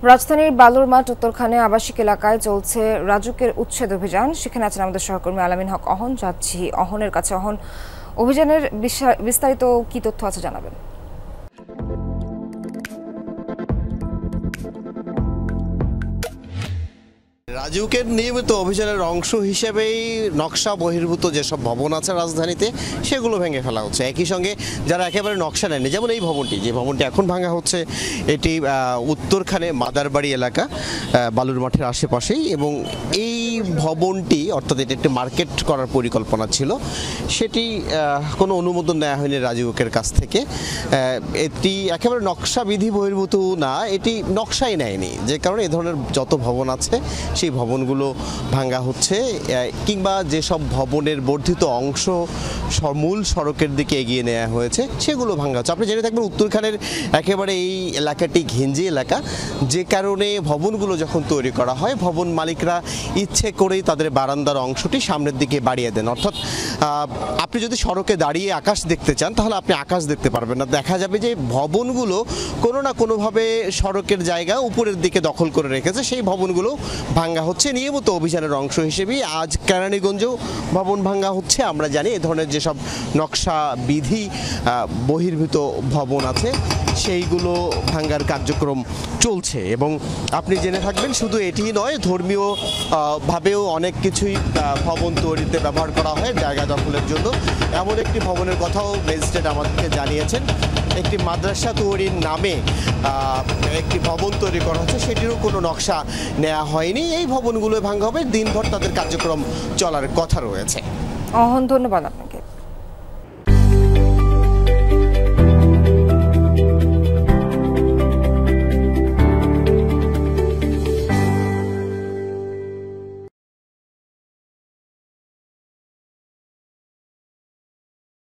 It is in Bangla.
রাজধানীর বালুরমাঠ উত্তরখানে আবাসিক এলাকায় চলছে রাজুকের উচ্ছেদ অভিযান। সেখানে আছেন আমাদের সহকর্মী আলামিন হক অহন। যাচ্ছি অহনের কাছে। অহন, অভিযানের বিস্তারিত কি তথ্য আছে জানাবেন? রাজুকের নিয়মিত অভিযানের অংশ হিসেবেই নকশা বহির্ভূত যেসব ভবন আছে রাজধানীতে সেগুলো ভেঙে ফেলা হচ্ছে। একই সঙ্গে যারা একেবারে নকশা নেয়নি, যেমন এই ভবনটি, যে ভবনটি এখন ভাঙা হচ্ছে, এটি উত্তরখানে মাদারবাড়ি এলাকা, বালুর মাঠের আশেপাশেই। এবং এই ভবনটি, অর্থাৎ এটি একটি মার্কেট করার পরিকল্পনা ছিল, সেটি কোনো অনুমোদন নেওয়া হয়নি রাজুকের কাছ থেকে। এটি একেবারে নকশা বিধি বহির্ভূত না, এটি নকশাই নেয়নি, যে কারণে এ ধরনের যত ভবন আছে সেই ভবনগুলো ভাঙা হচ্ছে। কিংবা যেসব ভবনের বর্ধিত অংশ মূল সড়কের দিকে এগিয়ে নেওয়া হয়েছে সেগুলো ভাঙা হচ্ছে। আপনি জেনে থাকবেন উত্তরখানের একেবারে এই এলাকাটি ঘিঞ্জি এলাকা, যে কারণে ভবনগুলো যখন তৈরি করা হয় ভবন মালিকরা ইচ্ছে করেই তাদের বারান্দার অংশটি সামনের দিকে বাড়িয়ে দেন। অর্থাৎ আপনি যদি সড়কে দাঁড়িয়ে আকাশ দেখতে চান তাহলে আপনি আকাশ দেখতে পারবেন না। দেখা যাবে যে ভবনগুলো কোনো না কোনোভাবে সড়কের জায়গা উপরের দিকে দখল করে রেখেছে। সেই ভবনগুলো ভাঙ্গা হচ্ছে। নিয়মিত অভিযানের অংশ হিসেবেই আজ কেরানীগঞ্জেও ভবন ভাঙ্গা হচ্ছে। আমরা জানি এ ধরনের যেসব নকশা বিধি বহির্ভূত ভবন আছে সেইগুলো ভাঙ্গার কার্যক্রম চলছে। এবং আপনি জেনে থাকবেন শুধু এটি নয়, ধর্মীয় ভাবেও অনেক কিছুই ভবন তৈরিতে ব্যবহার করা হয় জায়গা দখলের জন্য। এমন একটি ভবনের কথাও ম্যাজিস্ট্রেট আমাদেরকে জানিয়েছেন। একটি মাদ্রাসা তৈরির নামে একটি ভবন তৈরি করা হচ্ছে, সেটিরও কোনো নকশা নেওয়া হয়নি। এই ভবনগুলো ভাঙা হবে, দিনভর তাদের কার্যক্রম চলার কথা রয়েছে। অহন, ধন্যবাদ আপনাকে।